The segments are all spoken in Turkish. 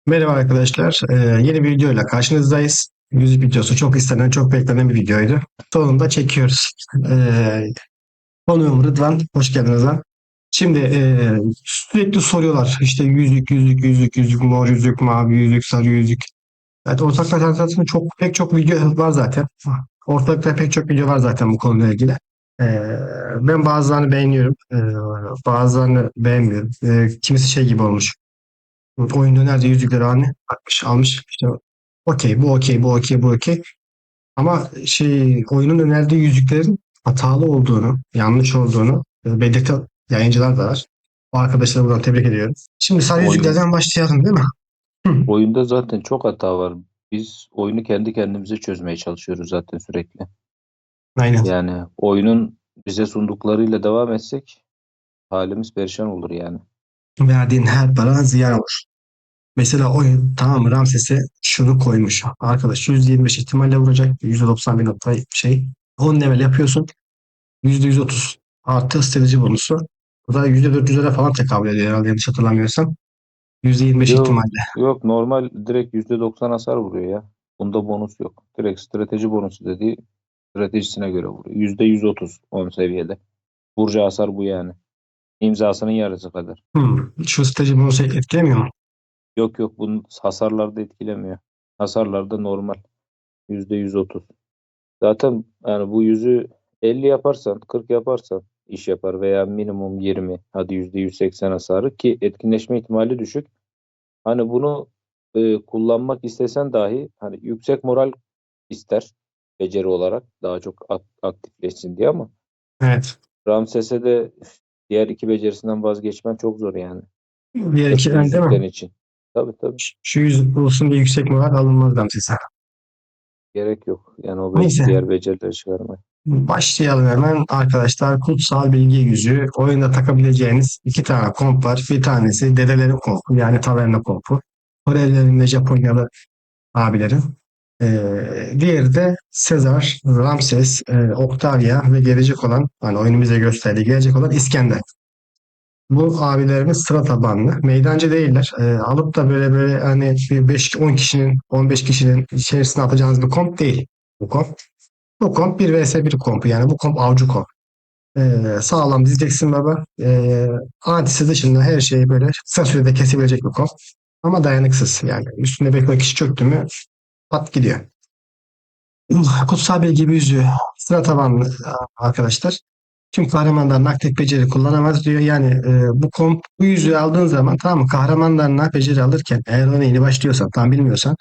Merhaba arkadaşlar. Yeni bir videoyla karşınızdayız. Yüzük videosu çok istenen, çok beklenen bir videoydu. Sonunda çekiyoruz. Konuğum Rıdvan. Hoş geldin Rıdvan. Şimdi sürekli soruyorlar. İşte yüzük, yüzük, yüzük, yüzük, mor yüzük, mavi yüzük, sarı yüzük. Evet, ortaklar arasında pek çok video var zaten. Ortakta pek çok video var zaten bu konuyla ilgili. Ben bazılarını beğeniyorum. Bazılarını beğenmiyorum. Kimisi şey gibi olmuş. Oyunda nerede yüzükleri hani atmış almış işte okey bu okey bu okey bu okey ama şey oyunun önerdiği yüzüklerin hatalı olduğunu yanlış olduğunu belirten yayıncılar da var. O arkadaşları buradan tebrik ediyorum. Şimdi sarı Oyun yüzüklerden başlayalım değil mi? Hı, oyunda zaten çok hata var. Biz oyunu kendi kendimize çözmeye çalışıyoruz zaten sürekli. aynen. Yani oyunun bize sunduklarıyla devam etsek halimiz perişan olur yani. Verdiğin her para ziyan olur. Mesela oyun tamam mı Ramses'e şunu koymuş. Arkadaş %25 ihtimalle vuracak. %91 nokta şey. 10 level yapıyorsun. %130 artı strateji bonusu. Bu da %400'lere falan tekabül ediyor herhalde yanlış hatırlamıyorsam. %25 Yok ihtimalle. yok, normal direkt %90 hasar vuruyor ya. Bunda bonus yok. Direkt strateji bonusu dediği stratejisine göre vuruyor. %130 10 seviyede. Vuracağı hasar bu yani. İmzasının yarısı kadar. Şu strateji bonusu etkilemiyor mu? Yok yok, bunun hasarlarda etkilemiyor. Hasarlarda normal. %130. Zaten yani bu yüzü 50 yaparsan, 40 yaparsan iş yapar veya minimum 20, hadi %180 hasarı ki etkinleşme ihtimali düşük. Hani bunu kullanmak istesen dahi hani yüksek moral ister beceri olarak daha çok aktifleşsin diye, ama Evet. Ramses'e de diğer iki becerisinden vazgeçmen çok zor yani. Diğer Sırf iki bu ön değil mi? yüzükten için. Tabii tabii, Şu yüzük bulsun diye yüksek moral alınmaz Ramses'e. gerek yok. Yani o Neyse. diğer becerileri çıkarmaya. Başlayalım hemen arkadaşlar. Kutsal Bilgi Yüzüğü. Oyunda takabileceğiniz iki tane komp var. Bir tanesi dedelerin kompu yani taverna kompu. Korelilerin ve Japonyalı abilerin. Diğeri de Sezar, Ramses, Octavia ve gelecek olan hani oyunumuza gösterdiği gelecek olan İskender. Bu abilerimiz sıra tabanlı. Meydancı değiller. Alıp da böyle hani bir 5-10 kişinin 15 kişinin içerisine atacağınız bir komp değil. Bu komp. Bu komp bir vs bir kompu. Yani bu komp avcı komp. Sağlam dizeceksin baba. Antisi dışında her şeyi böyle kısa sürede kesebilecek bir komp. Ama dayanıksız. Yani üstünde bekle kişi çöktü mü pat gidiyor. Kutsal bilgi yüzüğü sıra tabanlı arkadaşlar. Tüm kahramanlar aktif beceri kullanamaz diyor. Yani bu yüzüğü aldığın zaman tamam mı? Kahramanlarına beceri alırken eğer ona yeni başlıyorsan tam bilmiyorsan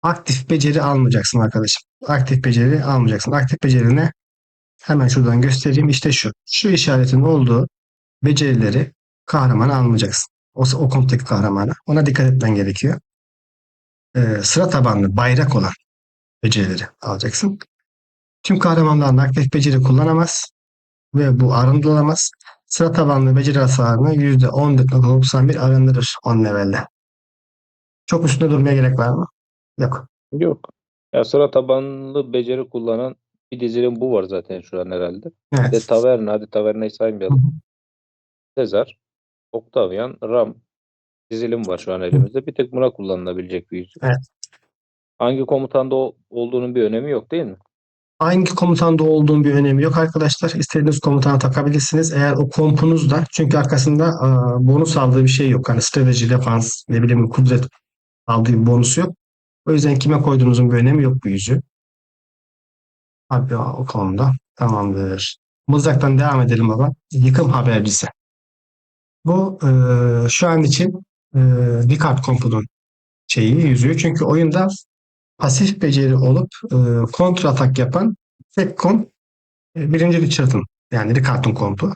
aktif beceri almayacaksın arkadaşım. Aktif beceri almayacaksın. Aktif becerine hemen şuradan göstereyim. İşte şu. Şu işaretin olduğu becerileri kahramana almayacaksın. O komptaki kahramana. Ona dikkat etmen gerekiyor. Sıra tabanlı bayrak olan becerileri alacaksın. Tüm kahramanlar aktif beceri kullanamaz ve bu arındırılamaz. Sıra tabanlı beceri hasarını %14,91 arındırır 10 levelde. Çok üstünde durmaya gerek var mı? Yok. Yok. Ya sıra tabanlı beceri kullanan bir dizilim bu var zaten şu an herhalde. Bir Evet. de Taverna, hadi Taverna'yı Hı saymayalım. Sezar, Octavian, Ram dizilim var şu an hı. elimizde. Bir tek buna kullanılabilecek bir yüzük. Evet. Hangi komutanda olduğunun bir önemi yok değil mi? Hangi komutanda olduğun bir önemi yok arkadaşlar. İstediğiniz komutana takabilirsiniz. Eğer o kompunuzda çünkü arkasında bonus aldığı bir şey yok. Hani strateji, defans, ne bileyim kudret aldığı bir bonus yok. O yüzden kime koyduğunuzun bir önemi yok bu yüzü. Abi o konuda tamamdır. Mızraktan devam edelim baba. Yıkım habercisi. Bu şu an için Ricard kompunun yüzüğü. Çünkü oyunda pasif beceri olup kontra atak yapan tek komp birinci Richard'ın yani Ricard'ın kompu.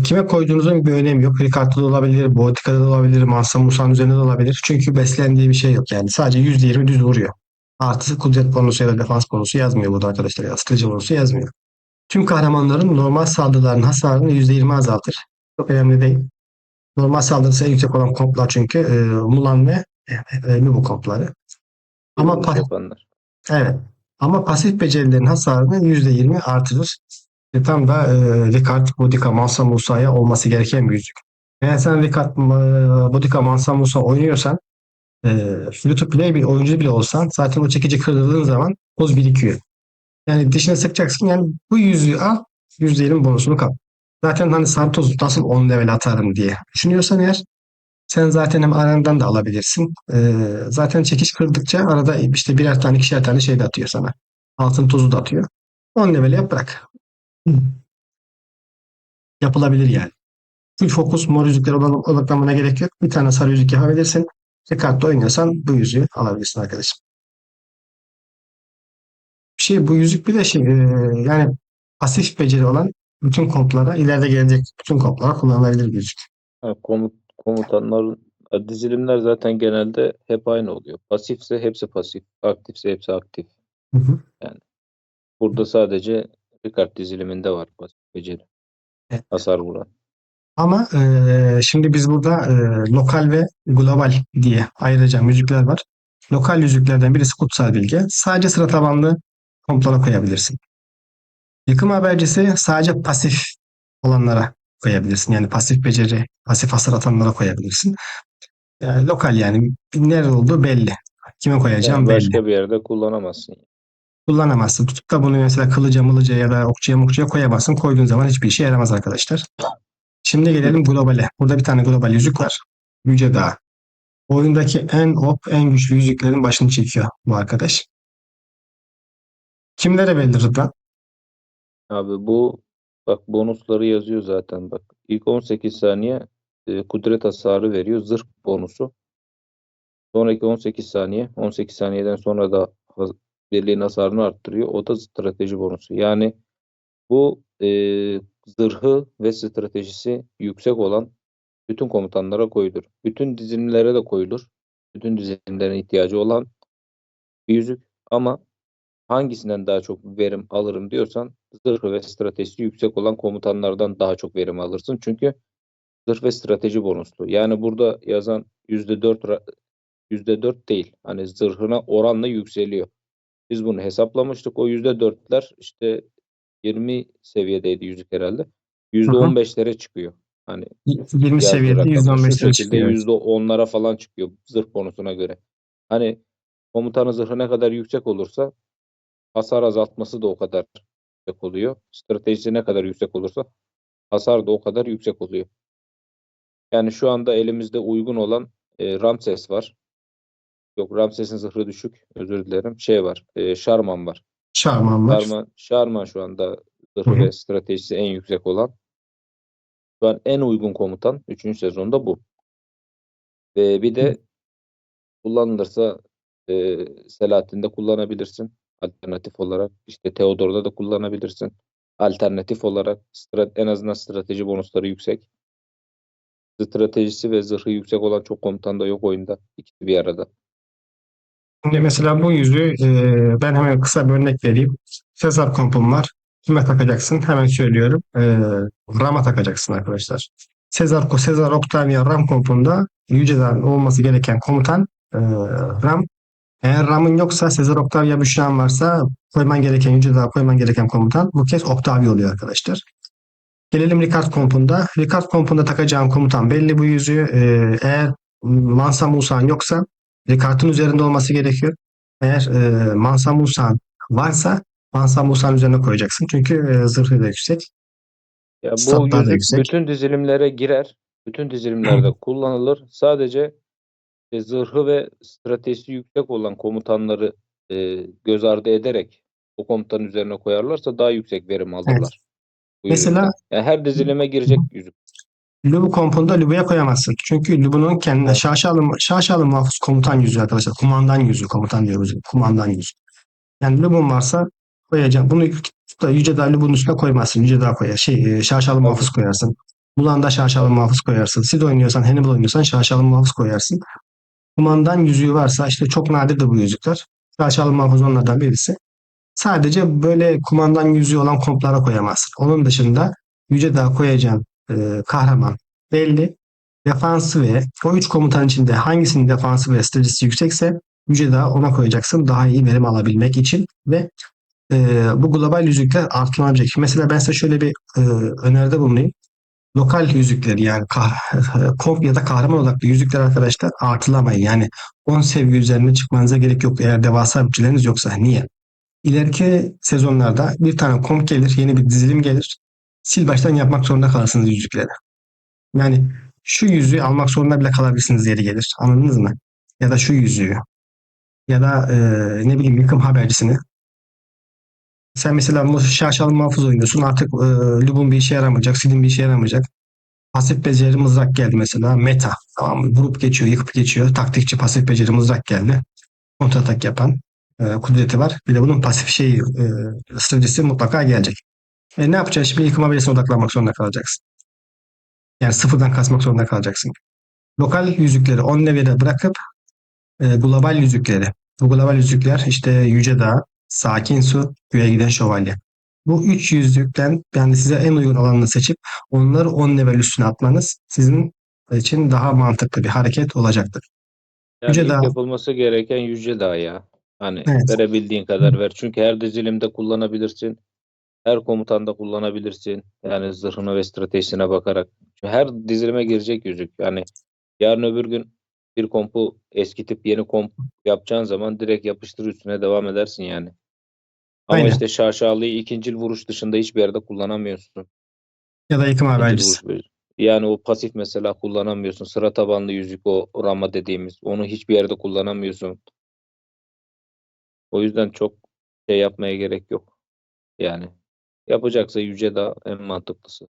Kime koyduğunuzun bir önemi yok. Ricard'da da olabilir, Boadica'da da olabilir, Mansa Musa'nın üzerinde de olabilir. Çünkü beslendiği bir şey yok yani. Sadece %20 düz vuruyor. Artı kudret bonusu ya da defans bonusu yazmıyor burada arkadaşlar. Ya strateji bonusu yazmıyor. Tüm kahramanların normal saldırıların hasarını %20 azaltır. Çok önemli değil. Normal saldırısı en yüksek olan komplar çünkü Mulan ve Nubu kompları. Bir Ama vuruş yapanlar. evet. Ama pasif becerilerin hasarını %20 artırır. Tam da Ricard, Boudica, Mansa Musa'ya olması gereken bir yüzük. Eğer sen Ricard, Bodica, Mansa Musa oynuyorsan free to play bir oyuncu bile olsan zaten o çekici kırdırdığın zaman toz birikiyor. Yani dişine sıkacaksın, yani bu yüzüğü al, %20 bonusunu kap. Zaten hani Santos nasıl 10 level atarım diye düşünüyorsan eğer, sen zaten hem arandan da alabilirsin. Zaten çekiç kırdıkça arada işte birer tane, ikişer tane şey de atıyor sana. Altın tozu da atıyor. 10 level yap, bırak. Hı. Yapılabilir yani. Full fokus mor yüzüklere odaklanmana gerek yok. Bir tane sarı yüzük yapabilirsin. Bir kartla oynuyorsan bu yüzüğü alabilirsin arkadaşım. Bir şey, bu yüzük bir de şey, yani pasif beceri olan bütün komplara, ileride gelecek bütün komplara kullanılabilir bir yüzük. Ha, komutanların dizilimler zaten genelde hep aynı oluyor. Pasifse hepsi pasif, aktifse hepsi aktif. Hı hı. Yani burada sadece Ricard diziliminde var pasif beceri, Evet. hasar vuran. Ama şimdi biz burada lokal ve global diye ayıracağım yüzükler var. Lokal yüzüklerden birisi kutsal bilge. Sadece sıra tabanlı komplara koyabilirsin. Yıkım habercisi sadece pasif olanlara koyabilirsin. Yani pasif beceri, pasif hasar atanlara koyabilirsin. Yani lokal, yani nerede olduğu belli. Kime Yani koyacağım belli. başka bir yerde kullanamazsın. Kullanamazsın. Tutup da bunu mesela kılıca mılıca ya da okçuya mukçuya koyamazsın. Koyduğun zaman hiçbir işe yaramaz arkadaşlar. Şimdi gelelim globale. Burada bir tane global yüzük var. Yüce Dağ. Oyundaki en en güçlü yüzüklerin başını çekiyor bu arkadaş. Kimlere verilir Rıdvan? Abi bu, bak, bonusları yazıyor zaten bak. İlk 18 saniye kudret hasarı veriyor. Zırh bonusu. Sonraki 18 saniye. 18 saniyeden sonra da birliğin hasarını arttırıyor. O da strateji bonusu. Yani bu zırhı ve stratejisi yüksek olan bütün komutanlara koyulur. Bütün dizilimlere de koyulur. Bütün dizilimlerin ihtiyacı olan bir yüzük. Ama hangisinden daha çok verim alırım diyorsan, zırhı ve stratejisi yüksek olan komutanlardan daha çok verim alırsın. Çünkü zırh ve strateji bonuslu. Yani burada yazan %4 değil. Hani zırhına oranla yükseliyor. Biz bunu hesaplamıştık. O %4'ler işte 20 seviyedeydi yüzük herhalde. Hı hı. %15'lere çıkıyor. Hani 20 yazdığı seviyede rakamlar şu %15'lere şekilde çıkıyor. Evet. %10'lara falan çıkıyor zırh bonusuna göre. Hani komutanın zırhı ne kadar yüksek olursa hasar azaltması da o kadar yüksek oluyor. Stratejisi ne kadar yüksek olursa hasar da o kadar yüksek oluyor. Yani şu anda elimizde uygun olan Ramses var. Yok, Ramses'in zırhı düşük. Özür dilerim. Şey var. Şarman var. Şarman var. Şarman şu anda Hı zırhı hı. ve stratejisi en yüksek olan. Şu an en uygun komutan 3. sezonda bu. Ve bir de kullanılırsa Selahattin'de kullanabilirsin. Alternatif olarak. İşte Theodor'da da kullanabilirsin. Alternatif olarak en azından strateji bonusları yüksek. Stratejisi ve zırhı yüksek olan çok komutan da yok oyunda. İkisi bir arada. Şimdi mesela bu yüzüğü ben hemen kısa bir örnek vereyim. Sezar kompum var. Kime takacaksın? Hemen söylüyorum. Ram'a takacaksın arkadaşlar. Sezar Octavia Ram kompunda Yüce'den olması gereken komutan Ram. Eğer Ram'ın yoksa, Sezar Octavia Büşra'nın varsa, koyman gereken, Yüce'den koyman gereken komutan bu kez Octavia oluyor arkadaşlar. Gelelim Ricard kompunda. Ricard kompunda takacağım komutan belli bu yüzüğü. Eğer Mansa Musa'nın yoksa Ricard'ın üzerinde olması gerekiyor. Eğer Mansa Musa'nın varsa Mansa Musa'nın üzerine koyacaksın. Çünkü zırhı da yüksek. Ya bu Statlar da yüzük yüksek. bütün dizilimlere girer. Bütün dizilimlerde kullanılır. Sadece zırhı ve stratejisi yüksek olan komutanları göz ardı ederek o komutanın üzerine koyarlarsa daha yüksek verim Evet. alırlar bu Mesela yüzükten. Yani her dizilime girecek yüzük. Lubu kompunda Lubu'ya koyamazsın. Çünkü Lubu'nun kendine Evet. şaşalı muhafız komutan yüzüğü arkadaşlar. Kumandan yüzüğü, komutan diyoruz. Kumandan yüzüğü. Yani Lubun varsa koyacağım. Bunu da Yüce Dağ Lubun'un üstüne koymazsın. Yüce Dağ koyar. Şaşalı Tabii. muhafız koyarsın. Mulan'da şaşalı Tabii. muhafız koyarsın. Sid oynuyorsan, Hannibal oynuyorsan şaşalı muhafız koyarsın. Kumandan yüzüğü varsa, işte çok nadir de bu yüzükler. Şaşalı muhafız onlardan birisi. Sadece böyle kumandan yüzüğü olan komplara koyamazsın. Onun dışında Yüce Dağ koyacağın kahraman belli. Defansı ve o üç komutan içinde hangisinin defansı ve stratejisi yüksekse Yüce Dağ ona koyacaksın, daha iyi verim alabilmek için ve bu global yüzükler artılanabilecek. Mesela ben size şöyle bir öneride bulunayım. lokal yüzükleri yani komp ya da kahraman odaklı yüzükler arkadaşlar artılamayın. Yani 10 seviye üzerine çıkmanıza gerek yok eğer devasa bütçeleriniz yoksa. Niye? İleriki sezonlarda bir tane komp gelir, yeni bir dizilim gelir. Sil baştan yapmak zorunda kalırsınız yüzükleri. Yani şu yüzüğü almak zorunda bile kalabilirsiniz yeri gelir. Anladınız mı? Ya da şu yüzüğü. Ya da ne bileyim yıkım habercisini. Sen mesela şaşalı muhafız oynuyorsun. Artık Lub'un bir işe yaramayacak. Sil'in bir işe yaramayacak. Pasif beceri mızrak geldi mesela. Meta. Tamam mı? Vurup geçiyor, yıkıp geçiyor. Taktikçi pasif beceri mızrak geldi. Kontratak yapan kudreti var. Bir de bunun pasif stratejisi mutlaka gelecek. Ne yapacaksın? Şimdi yıkım haberisine odaklanmak zorunda kalacaksın. Yani sıfırdan kasmak zorunda kalacaksın. Lokal yüzükleri 10 levele bırakıp global yüzükleri. Bu global yüzükler işte Yüce Dağ, Sakin Su, Göğe Giden Şövalye. Bu üç yüzükten yani size en uygun olanını seçip onları 10 level üstüne atmanız sizin için daha mantıklı bir hareket olacaktır. Yani Yüce Dağ, ilk yapılması gereken Yüce Dağ ya. Hani evet. verebildiğin kadar ver. Çünkü her dizilimde kullanabilirsin. Her komutanda kullanabilirsin. Yani zırhına ve stratejisine bakarak. Çünkü her dizilime girecek yüzük. Yani yarın öbür gün bir kompu eskitip yeni komp yapacağın zaman direkt yapıştır üstüne devam edersin yani. Ama Aynen. işte şaşalıyı ikincil vuruş dışında hiçbir yerde kullanamıyorsun. Ya da yıkım İkincil habercisi. vuruş yani o pasif mesela kullanamıyorsun. Sıra tabanlı yüzük o rama dediğimiz. Onu hiçbir yerde kullanamıyorsun. O yüzden çok şey yapmaya gerek yok. Yani yapacaksa Yüce Dağ en mantıklısı.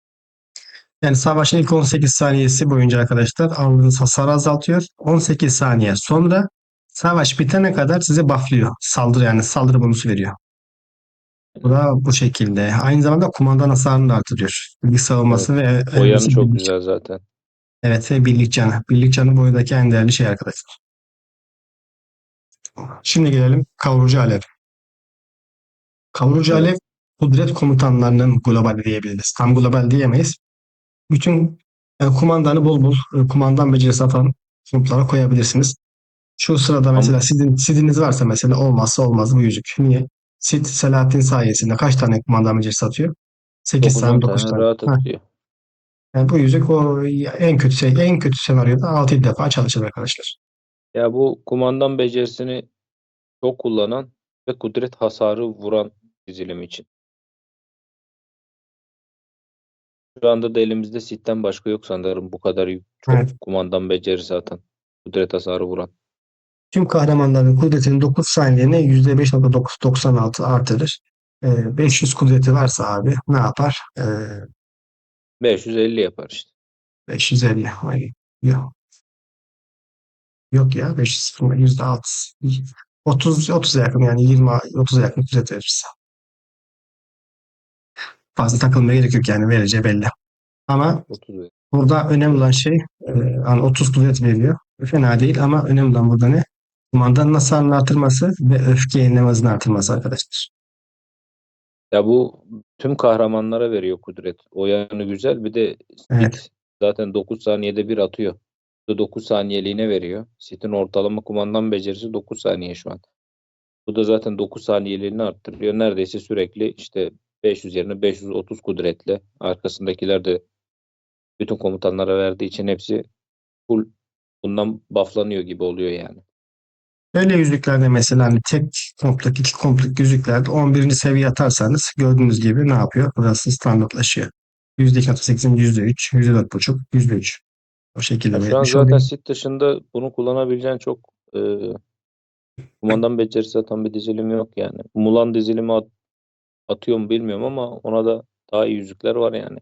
Yani savaşın ilk 18 saniyesi boyunca arkadaşlar aldığınız hasarı azaltıyor. 18 saniye sonra savaş bitene kadar size bufflıyor. Saldırı yani saldırı bonusu veriyor. Bu Yani, da bu şekilde. Aynı zamanda kumandan hasarını da artırıyor. Bilgi evet. savunması ve O yanı çok birlik. güzel zaten. Evet ve birlik canı. Birlik canı bu oyundaki en değerli şey arkadaşlar. Şimdi gelelim kavurucu alev. Kavurucu alev Evet. kudret komutanlarının globali diyebiliriz. Tam global diyemeyiz. Bütün kumandanı bol bol kumandan becerisi atan sınıflara koyabilirsiniz. Şu sırada Ama mesela Sid'iniz varsa mesela olmazsa olmaz bu yüzük. Niye? Sid Selahattin sayesinde kaç tane kumandan becerisi atıyor? 8 9-10 tane 9 tane tane. rahat Ha. atıyor. Yani bu yüzük o en kötü senaryoda 6 defa çalışır arkadaşlar. Ya bu kumandan becerisini çok kullanan ve kudret hasarı vuran dizilim için. Şu anda da elimizde sitten başka yok sanırım bu kadar çok Evet. kumandan becerisi atan, kudret hasarı vuran. Tüm kahramanların kudretinin 9 saniyene %5,996 artırır. 500 kudreti varsa abi ne yapar? 550 yapar işte. 550. Ay, yok, yok ya 500 %6. 30'a yakın yani 20-30'a yakın kudret verirse. Fazla takılmaya gerek yok yani vereceği belli. Ama 30 burada önemli olan şey hani 30 kudret veriyor. Fena değil ama önemli olan burada ne? Kumandanın hasarını artırması ve öfke yenileme hızını artırması arkadaşlar. Ya bu tüm kahramanlara veriyor kudret. O yanı güzel. Bir de Evet. Sith zaten 9 saniyede bir atıyor. Bu da 9 saniyeliğine veriyor. Sith'in ortalama kumandan becerisi 9 saniye şu an. Bu da zaten 9 saniyeliğini arttırıyor. Neredeyse sürekli işte 500 yerine 530 kudretle. Arkasındakiler de bütün komutanlara verdiği için hepsi full bundan bufflanıyor gibi oluyor yani. Böyle yüzüklerde mesela hani tek komplik, iki komplik yüzüklerde 11. seviye atarsanız gördüğünüz gibi ne yapıyor? Burası standartlaşıyor. %2.8'in %3, %4.5, %3. O Ya şekilde şu an belirtmiş zaten olayım. Sith dışında bunu kullanabileceğin çok kumandan becerisi atan bir dizilim yok yani. Mulan dizilimi atıyor mu bilmiyorum ama ona da daha iyi yüzükler var yani.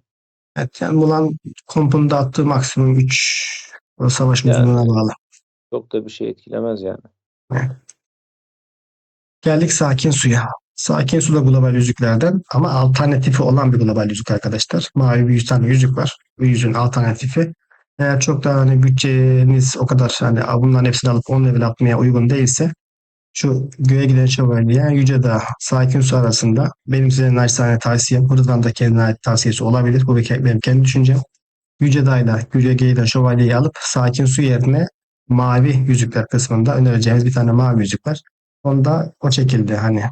Evet, yani Mulan kompunda attığı maksimum 3 o savaş Yani uzunluğuna bağlı. çok da bir şey etkilemez yani. Evet. Geldik Sakin Su'ya. Sakin Su da global yüzüklerden ama alternatifi olan bir global yüzük arkadaşlar. Mavi bir 100 tane yüzük var. Bu yüzüğün alternatifi. Eğer çok da hani bütçeniz o kadar hani bunların hepsini alıp 10 level atmaya uygun değilse şu göğe giden şövalye Yüce Dağ Sakin Su arasında benim size naçizane tavsiyem. Buradan da kendine ait tavsiyesi olabilir. Bu benim kendi düşüncem. Yüce Dağ'la Göğe giden şövalyeyi alıp Sakin Su yerine mavi yüzükler kısmında önereceğimiz bir tane mavi yüzük var. Onu da o şekilde hani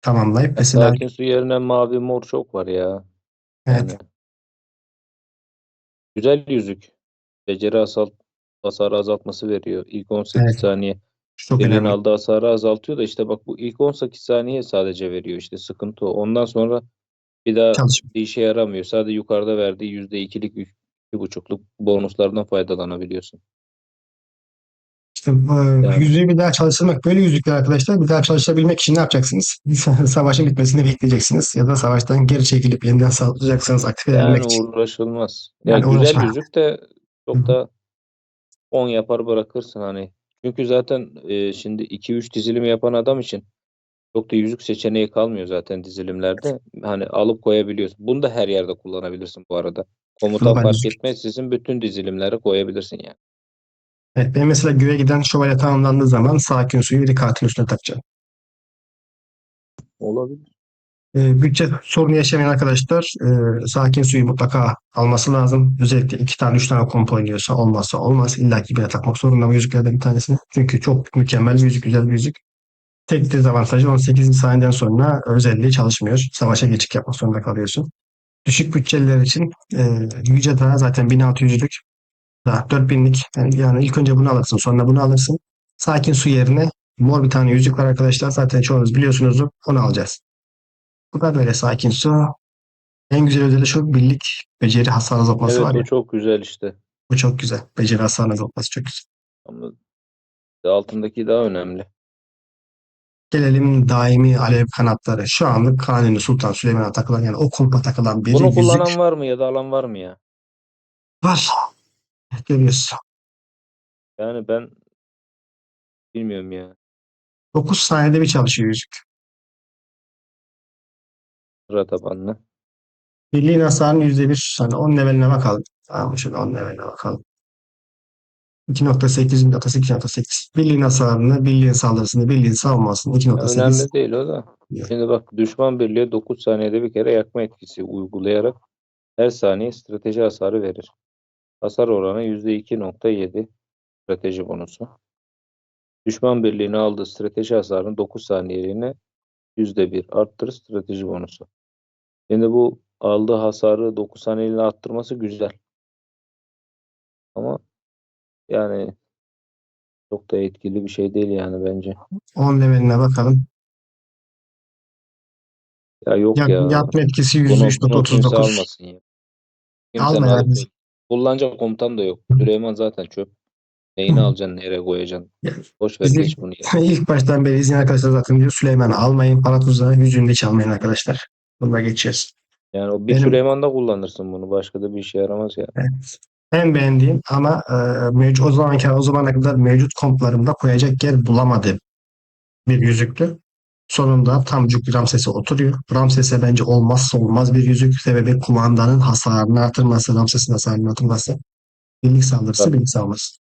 tamamlayıp Ya mesela sakin su yerine mavi mor çok var ya. evet Yani Güzel yüzük. Beceri hasarı azaltması veriyor. İlk 18 Evet, saniye çok birliğin önemli. aldığı hasarı azaltıyor da işte bak bu ilk 18 saniye sadece veriyor. İşte sıkıntı o. Ondan sonra bir daha Çalışma. bir işe yaramıyor. Sadece yukarıda verdiği %2'lik, %2,5'luk bonuslardan faydalanabiliyorsun. İşte Yani yüzüğü bir daha çalıştırmak, böyle yüzükler arkadaşlar bir daha çalışabilmek için ne yapacaksınız? Savaşın bitmesini bekleyeceksiniz ya da savaştan geri çekilip yeniden saldıracaksınız aktif edebilmek yani için. uğraşılmaz. Ya Yani güzel uğraşma. yüzük de Hı çok hı. da 10 yapar bırakırsın hani. Çünkü zaten şimdi 2-3 dizilim yapan adam için çok da yüzük seçeneği kalmıyor zaten dizilimlerde. Hani alıp koyabiliyorsun. Bunu da her yerde kullanabilirsin bu arada. Komutan Global fark yüzük. etmez. Sizin bütün dizilimlere koyabilirsin yani. Evet, benim mesela göğe giden şövalye tamamlandığı zaman sakin suyu bir kartın üstüne takacağım. Olabilir. Bütçe sorunu yaşamayan arkadaşlar sakin suyu mutlaka alması lazım. Özellikle 2 tane 3 tane komp oynuyorsa olmazsa olmaz. İlla ki birine takmak zorunda bu yüzüklerden bir tanesini. Çünkü çok mükemmel bir yüzük, güzel bir yüzük. Tek dezavantajı 18. saniyeden sonra özelliği çalışmıyor. Savaşa geçiş yapmak zorunda kalıyorsun. Düşük bütçeliler için Yüce Dağ zaten 1600'lük. Daha 4000'lik. Yani ilk önce bunu alırsın, sonra bunu alırsın. Sakin su yerine mor bir tane yüzük var arkadaşlar. Zaten çoğunuz biliyorsunuzdur. Onu alacağız. Bu da böyle sakin su. En güzel özelliği şu, birlik beceri hasar azaltması var Evet, ya. o çok güzel işte. Bu çok güzel. Beceri hasar azaltması çok güzel. Ama altındaki daha önemli. Gelelim daimi alev kanatları. Şu anlık Kanuni Sultan Süleyman'a takılan, yani o kompa takılan bir Bunu yüzük kullanan var mı ya da alan var mı ya? var. Görüyorsun. Yani ben bilmiyorum ya. 9 saniyede bir çalışıyor yüzük. Sıra tabanlı. Birliğin hasarının %1. Hani 10 leveline bakalım. Tamam, şöyle 10 leveline bakalım. 2.8, 2.8. Birliğin hasarını, birliğin saldırısını, birliğin savunmasını Ya 2.8. önemli değil o da. Şimdi bak düşman birliği 9 saniyede bir kere yakma etkisi uygulayarak her saniye strateji hasarı verir. Hasar oranı %2,7 strateji bonusu. Düşman birliğine aldığı strateji hasarını 9 saniyeliğine %1 arttırır strateji bonusu. Şimdi bu aldığı hasarı 9 saniyeliğine arttırması güzel. Ama yani çok da etkili bir şey değil yani bence. 10 leveline bakalım. Ya yok ya. Yapma etkisi Bunu kimse %3.39. almasın ya. Kimsenin Alma yani. alıp da kullanacak komutan da yok. Süleyman zaten çöp. Neyini alacaksın, nereye koyacaksın? Boş ver Bizi geç bunu ya. ilk baştan beri izleyen arkadaşlar zaten diyor, Süleyman'ı almayın. Para tuzağı yüzüğünü hiç almayın arkadaşlar. Buna geçiyoruz. Yani o bir Benim Süleyman'da kullanırsın bunu. Başka da bir işe yaramaz ya. evet, en beğendiğim ama mevcut, o zamana kadar mevcut komplarımda koyacak yer bulamadım bir yüzüktü. Sonunda tam cuk Ramses'e oturuyor. Ramses'e bence olmazsa olmaz bir yüzük. Sebebi kumandanın hasarını artırması, Ramses'in hasarını artırması. Birlik saldırısı, Bak birlik savunması.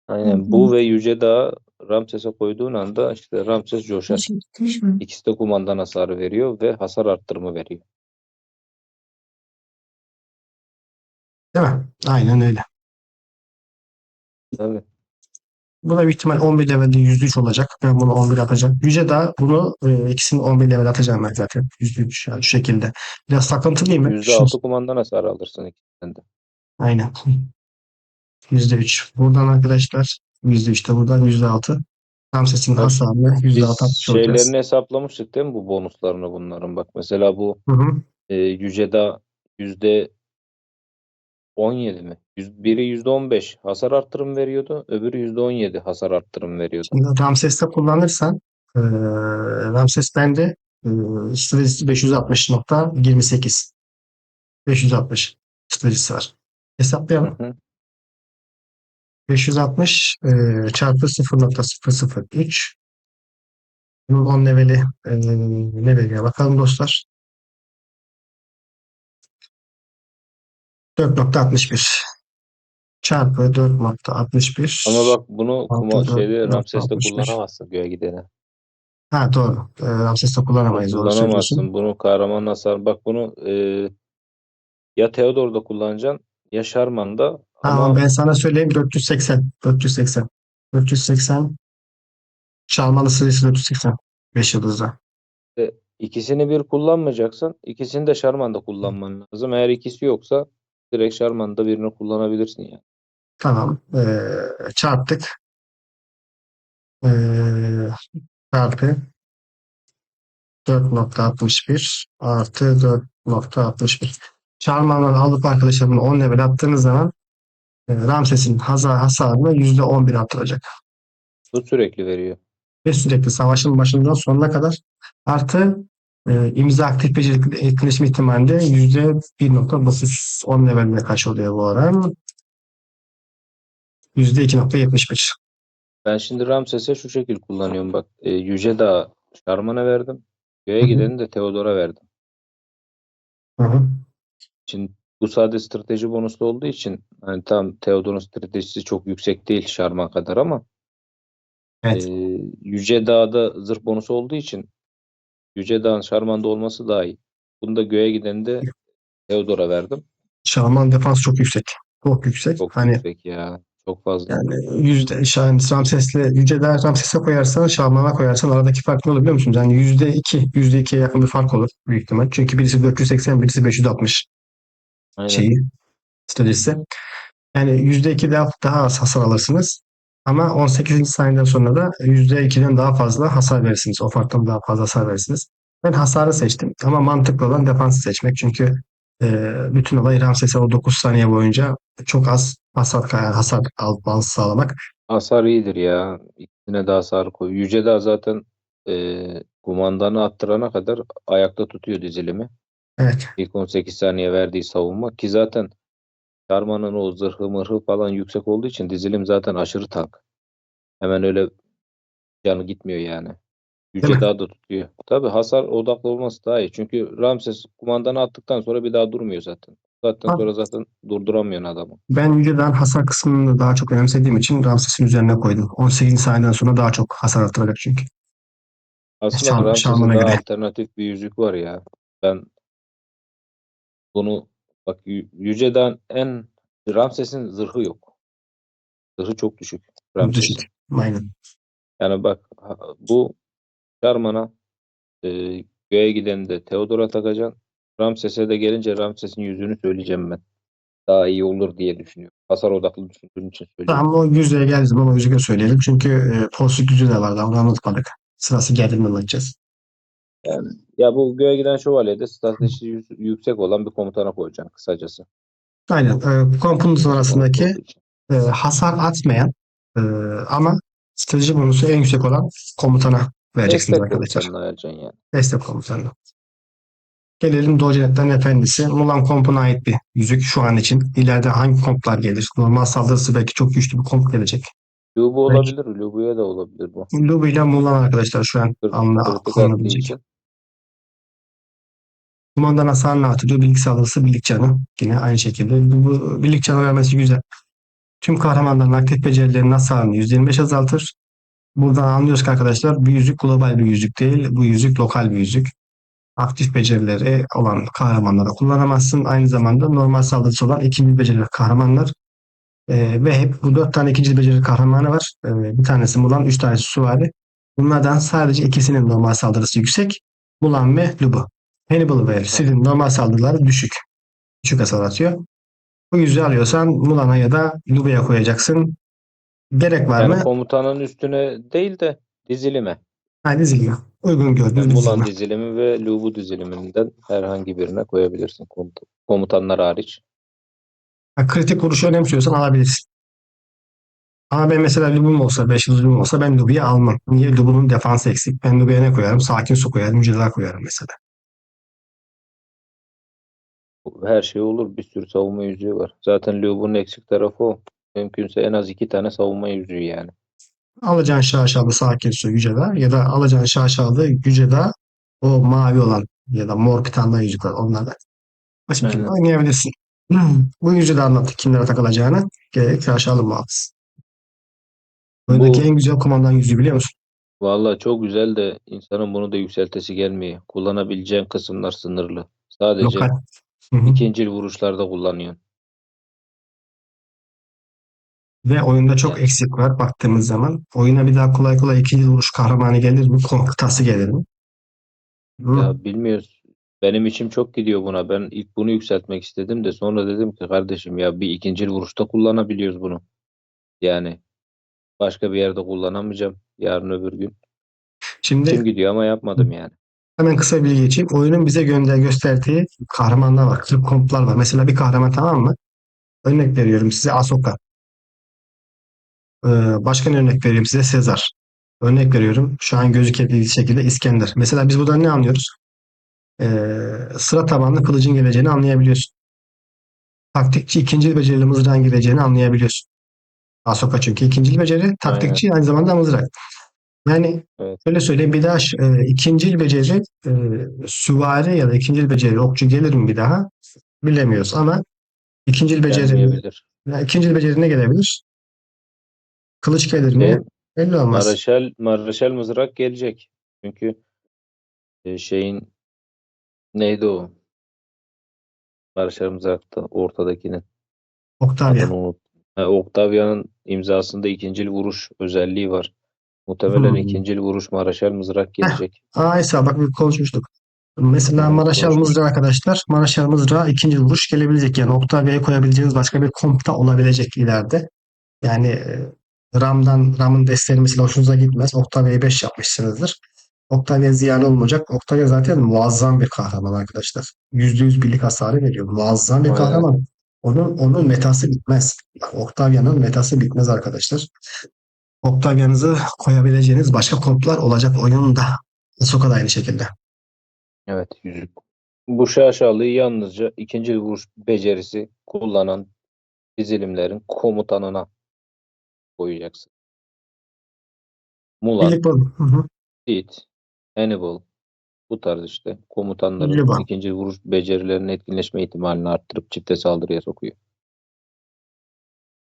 aynen bu ve Yüce Dağ Ramses'e koyduğun anda işte Ramses coşar. İkisi de kumandan hasarı veriyor ve hasar arttırımı veriyor. Değil mi? Aynen öyle. Tabii. Bu da büyük ihtimal 11 levelde %3 olacak. Ben bunu 11 atacağım. Yüce Dağ bunu ikisini 11 level atacağım ben zaten. %3 yani şu şekilde. Biraz takıntı değil mi? Şu, %6 kumandan hasarı alırsın ikisinden de. aynen. %3. Buradan arkadaşlar %3 de buradan %6. Ramses'in Bak hasarını %6 biz atmış olacağız. şeylerini hesaplamıştık değil mi bu bonuslarını bunların? Bak mesela bu Hı hı. Yüce Dağ %17 mi? Biri %15 hasar arttırım veriyordu. Öbürü %17 hasar arttırım veriyordu. Şimdi Ramses'te kullanırsan Ramses bende stratejisi 560.28. 560 stratejisi var. Hı Hesaplayalım. hı. 560 çarpı 0.003. Bunun 10 leveli ne veriyor? Bakalım dostlar. 4.61 çarpı Ama 4.61 bak bunu artı şeyde Ramses'te 4.61. kullanamazsın göğe gidene. Ha, doğru. Ramses'te Bunu kullanamayız. Doğru söylüyorsun. kullanamazsın. Bunu kahraman hasar. Bak bunu ya Theodor'da kullanacaksın ya Sharman'da Tamam, ama ben sana söyleyeyim, 480. 480. 480 çarpmalı sayısı 480. 5 yıldızda. ikisini bir kullanmayacaksan ikisini de Sharman'da kullanman lazım. Eğer ikisi yoksa direkt Şarman'da birini kullanabilirsin yani. Tamam. Çarptık. Ee, Çarpı 4.61 artı 4.61. Çarpanları alıp arkadaşlar bunu 10 level attığınız zaman Ramses'in hasarını %11 arttıracak. Bu sürekli veriyor. Ve sürekli savaşın başından sonuna kadar artı imza aktif beceri etkileşim ihtimalinde %1.9 10 level'de kaç oluyor bu oran? %2.75. Ben şimdi Ramses'e şu şekil kullanıyorum bak. Yüce Dağ Şarman'a verdim. Göğe Hı hı. gideni de Theodor'a verdim. Hı hı. Şimdi bu sade strateji bonuslu olduğu için hani tam Theodor'un stratejisi çok yüksek değil Şarman kadar ama e, Evet. Yüce Dağ'da zırh bonusu olduğu için Yüce Dağ'ın Şarman'da olması daha iyi. Bunu da göğe gideni de Theodor'a verdim. Şahman defans çok yüksek. Çok yüksek. Çok Hani yüksek ya. Çok fazla. yani Ramses'le Yüce'den Ramses'e koyarsan Şahman'a koyarsan aradaki fark ne olur biliyor musunuz? Yani %2'ye yakın bir fark olur büyük ihtimal. Çünkü birisi 480, birisi 560 Aynen. şeyi stratejisi. Yani %2 daha az hasar alırsınız. Ama 18. saniyeden sonra da %2'den daha fazla hasar verirsiniz. O farktan daha fazla hasar verirsiniz. Ben hasarı seçtim ama mantıklı olan defansı seçmek. Çünkü bütün olay Ramses'e o 9 saniye boyunca çok az hasar almanızı sağlamak. Hasar iyidir ya. İkisine de hasar koy. Yüce Dağ zaten kumandanı attırana kadar ayakta tutuyor dizilimi. Evet. İlk 18 saniye verdiği savunma ki zaten Şarman'ın o zırhı mırhı falan yüksek olduğu için dizilim zaten aşırı tank. Hemen öyle canı gitmiyor yani. Değil Yüce mi? Dağ da tutuyor. Tabii hasar odaklı olması daha iyi. Çünkü Ramses kumandanı attıktan sonra bir daha durmuyor zaten. Zaten sonra zaten durduramıyorsun adamı. Ben Yüce'den hasar kısmını daha çok önemsediğim için Ramses'in üzerine koydum. 18 saniyeden sonra daha çok hasar artıracak çünkü. Aslında Ramses'e Şarman'a daha göre. alternatif bir yüzük var ya. Ben bunu bak Yüce Dağ'ın en Ramses'in zırhı yok. Zırhı çok düşük Düşük. Ramses'in. Aynen. Yani bak bu Şarman'a e, göğe giden de Theodor'a takacaksın. Ramses'e de gelince Ramses'in yüzünü söyleyeceğim ben. Daha iyi olur diye düşünüyorum. Hasar odaklı düşündüğüm için söylüyorum. Tamam o yüzeye geldiği zaman o yüzüğü söyleyelim. Çünkü pozitif yüzüğü de var. Daha onu unutmadık. Sırası geldiğinde anlatacağız. Yani ya bu göğe giden şövalyede stratejisi yüksek olan bir komutana koyacaksın kısacası. Aynen. Kompunuz İkinci bonus arasındaki olduğu için. hasar atmayan e, ama strateji bonusu en yüksek olan komutana vereceksiniz Destek arkadaşlar. komutanına vereceksin yani. Destek komutanına. Gelelim Dojenetlerin Efendisi. Mulan kompuna ait bir yüzük şu an için. İleride hangi komplar gelir? Normal saldırısı belki çok güçlü bir komp gelecek. Lubu Belki olabilir. Lubu'ya da olabilir bu. Lubu ile Mulan arkadaşlar şu an Kritik attığı alınabilecek. için. Kumandan hasarını artırıyor. Birlik saldırısı, birlik canı. Yine aynı şekilde. Bu birlik canı vermesi güzel. Tüm kahramanların aktif becerilerinin hasarını %25 azaltır. Buradan anlıyoruz ki arkadaşlar bu yüzük global bir yüzük değil. Bu yüzük lokal bir yüzük. Aktif becerileri olan kahramanlara kullanamazsın. Aynı zamanda normal saldırısı olan ikinci beceri kahramanlar ve hep bu 4 tane ikinci beceri kahramanı var. Bir tanesi Mulan, 3 tanesi Süvari. Bunlardan sadece ikisinin normal saldırısı yüksek. Mulan ve Lubu. Hannibal ve Sid'in normal saldırıları düşük. Düşük hasar atıyor. Bu yüzüğü alıyorsan Mulan'a ya da Lubu'ya koyacaksın. Gerek var Yani mı? komutanın üstüne değil de dizilime. Ha, dizilme. Uygun Yani gördüğünüz bir Mulan dizilme. dizilimi ve Lubu diziliminden herhangi birine koyabilirsin komutanlar hariç. Ha, kritik vuruşu önemsiyorsan alabilirsin. Ama ben mesela Lubu'm olsa, 5 yıldız Lubu'm olsa ben Lubu'yu almam. Niye? Lubu'nun defansı eksik. Ben Lubu'ya ne koyarım? Sakin su koyarım, mücadele koyarım mesela. Her şey olur. Bir sürü savunma yüzüğü var. Zaten Lubu'nun eksik tarafı o. Mümkünse en az 2 tane savunma yüzüğü yani. Alacağın şaşalı sakin su yüceda ya da alacağın şaşalı yüceda o mavi olan ya da mor bir tane daha yüzük var onlarla. O şekilde Aynen. oynayabilirsin. Bu yüzüğü de anlattık kimlere takılacağını. Gerek şaşalı muhafız. Oyundaki Bu en güzel kumandan yüzüğü biliyor musun? vallahi çok güzel de insanın bunu da yükseltesi gelmiyor. Kullanabileceğin kısımlar sınırlı. Lokal. Sadece Hı hı. ikincil vuruşlarda kullanıyorsun. Ve oyunda çok Yani eksik var baktığımız zaman. Oyuna bir daha kolay kolay ikinci vuruş kahramanı gelir mi? Kıtası gelir mi? Hı. ya bilmiyoruz. benim içim çok gidiyor buna. Ben ilk bunu yükseltmek istedim de sonra dedim ki kardeşim ya bir ikincil vuruşta kullanabiliyoruz bunu. Yani başka bir yerde kullanamayacağım yarın öbür gün. İçim Şimdi gidiyor ama yapmadım yani. hemen kısa bilgi geçeyim. Oyunun bize gösterdiği kahramanlar var. Kırk komplar var. Mesela bir kahraman, tamam mı? Örnek veriyorum size Ahsoka. Başka ne örnek vereyim size? Sezar. Örnek veriyorum. Şu an gözükebildiği şekilde İskender. Mesela biz buradan ne anlıyoruz? Sıra tabanlı kılıcın geleceğini anlayabiliyorsun. Taktikçi ikinci becerili mızrağın geleceğini anlayabiliyorsun. Ahsoka çünkü ikinci beceri, Aynen. taktikçi aynı zamanda mızrak. Yani Evet. şöyle söyleyeyim, bir daha ikinci beceri süvari ya da ikinci beceri okçu gelir mi bir daha bilemiyoruz ama ikinci beceri, Gelmeyebilir. ya ikinci beceri ne gelebilir? Kılıç gelir mi? Şey, Belli olmaz. Maraşel mızrak gelecek. Çünkü şeyin neydi o? Maraşel mızrakta ortadakinin Octavia. adını unut. Octavia'nın imzasında ikincil vuruş özelliği var. Muhtemelen Hmm. ikincil vuruş Maraşel mızrak Heh. gelecek. Aysa bak bir konuşmuştuk. Mesela Evet, Maraşal Mızrağı konuşmuştuk. arkadaşlar. Maraşal Mızrağı ikinci vuruş gelebilecek. Yani Octavia'ya koyabileceğiniz başka bir komp da olabilecek ileride. Yani Ram'ın desteği mesela hoşunuza gitmez. Octavia'yı 5 yapmışsınızdır. Octavia ziyan olmayacak. Octavia zaten muazzam bir kahraman arkadaşlar. %100 birlik hasarı veriyor. Muazzam bir Aynen. kahraman. Onun metası bitmez. Bak, Octavia'nın metası bitmez arkadaşlar. Octavia'nızı koyabileceğiniz başka komplar olacak oyunda. Ahsoka da aynı şekilde. Evet, yüzük. Bu şaşalığı yalnızca ikinci vuruş becerisi kullanan dizilimlerin komutanına koyacaksın. Mulan, Birlik bu. Hı hı. Sith, Hannibal bu tarz işte komutanların Birlik bu. ikinci vuruş becerilerinin etkinleşme ihtimalini arttırıp çifte saldırıya sokuyor.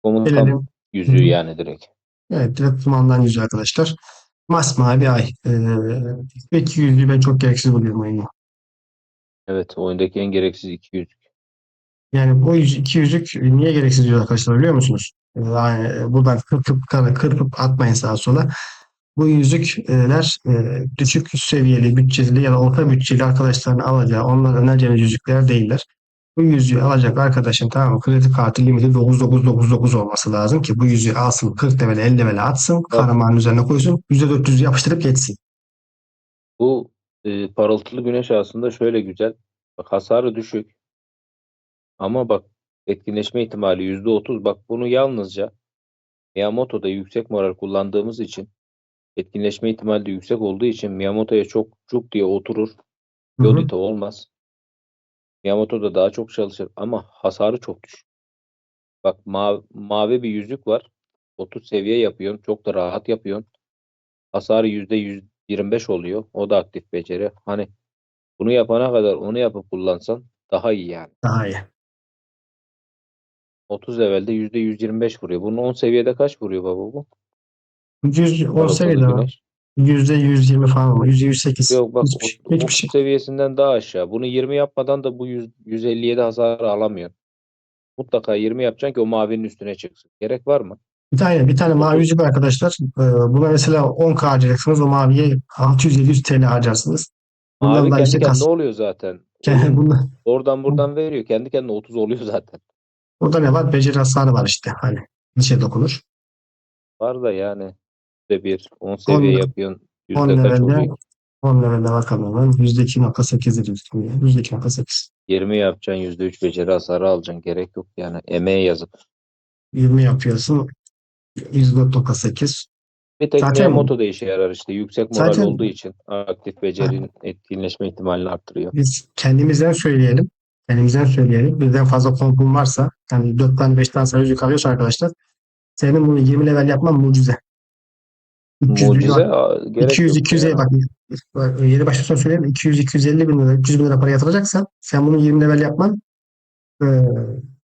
Komutan Gelelim. Hı yüzüğü hı. yani direkt. Evet, direkt kumandan yüzü arkadaşlar. Masmavi ay. Ve 200'lüğü ben çok gereksiz buluyorum oyunu. Evet, oyundaki en gereksiz iki yüzük. Yani bu iki yüzük niye gereksiz diyor arkadaşlar biliyor musunuz? Yani buradan kırpıp atmayın sağa sola. Bu yüzükler düşük seviyeli, bütçeli ya da orta bütçeli arkadaşların alacağı, onlara önereceğiniz yüzükler değiller. Bu yüzüğü alacak arkadaşın, tamam mı? Kredi kartı limiti 9999 olması lazım ki bu yüzüğü alsın, 40 levele 50 levele atsın, Bak kahramanın üzerine koysun, %400 yapıştırıp geçsin. bu parıltılı güneş aslında şöyle güzel. Bak hasarı düşük ama bak etkinleşme ihtimali %30. Bak bunu yalnızca Miyamoto'da yüksek moral kullandığımız için etkinleşme ihtimali de yüksek olduğu için Miyamoto'ya çok cuk diye oturur. Hı hı. Yodito olmaz. Miyamoto da daha çok çalışır ama hasarı çok düşük. Bak mavi bir yüzük var. 30 seviye yapıyorsun. Çok da rahat yapıyorsun. Hasarı %125 oluyor. O da aktif beceri. Hani bunu yapana kadar onu yapıp kullansan daha iyi yani. Daha iyi. 30 levelde %125 vuruyor. Bunun 10 seviyede kaç vuruyor baba bu? 110 Parıltılı seviyede var. güneş. %120 falan var. %108. Yok bak Hiçbir şey. Hiçbir 30 şey. seviyesinden daha aşağı. Bunu 20 yapmadan da bu 157 hasarı alamıyorsun. Mutlaka 20 yapacaksın ki o mavinin üstüne çıksın. Gerek var mı? Bir tane mavi 30 yüzük arkadaşlar. Buna mesela 10K harcayacaksınız. O maviye 600-700 TL harcarsınız. Bundan mavi daha kendi yüksek kendine kas. oluyor zaten. Oyun Bundan, oradan buradan veriyor. Kendi kendine 30 oluyor zaten. burada ne var? Beceri hasarı var işte. Hani bir şey dokunur. Var da yani bir 10 seviye 10, yapıyorsun. 10 Yüzde kaç levelde oluyor? 10 levelde bakalım hemen. %2.8 dedi. %2.8. 20 yapacaksın %3 beceri hasarı alacaksın. Gerek yok yani. Emeğe yazık. 20 yapıyorsun. %4.8. Bir tek Zaten Miyamoto da işe yarar işte. Yüksek moral zaten olduğu için aktif becerinin etkinleşme ihtimalini arttırıyor. biz kendimizden söyleyelim. Kendimizden söyleyelim. Birden fazla kompun varsa, yani 4 tane 5 tane sayı yüzük alıyorsa arkadaşlar, senin bunu 20 level yapman mucize. 300 Mucize bak, gerek 200 yok 200'e yani. bak, yeni başta sana söyleyeyim, 200 250 bin lira, 300 bin lira para yatıracaksan sen bunu 20 level yapman, e,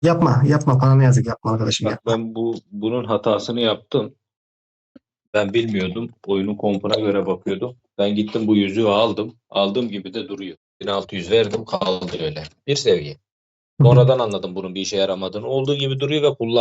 yapma, paranı yazık, yapma arkadaşım, Bak yapma. ben bunun hatasını yaptım. Ben bilmiyordum. Oyunun kompuna göre bakıyordum. Ben gittim bu yüzüğü aldım. Aldığım gibi de duruyor. 1600 verdim kaldı öyle. Bir seviye. Sonradan anladım bunun bir işe yaramadığını. Olduğu gibi duruyor ve kullan.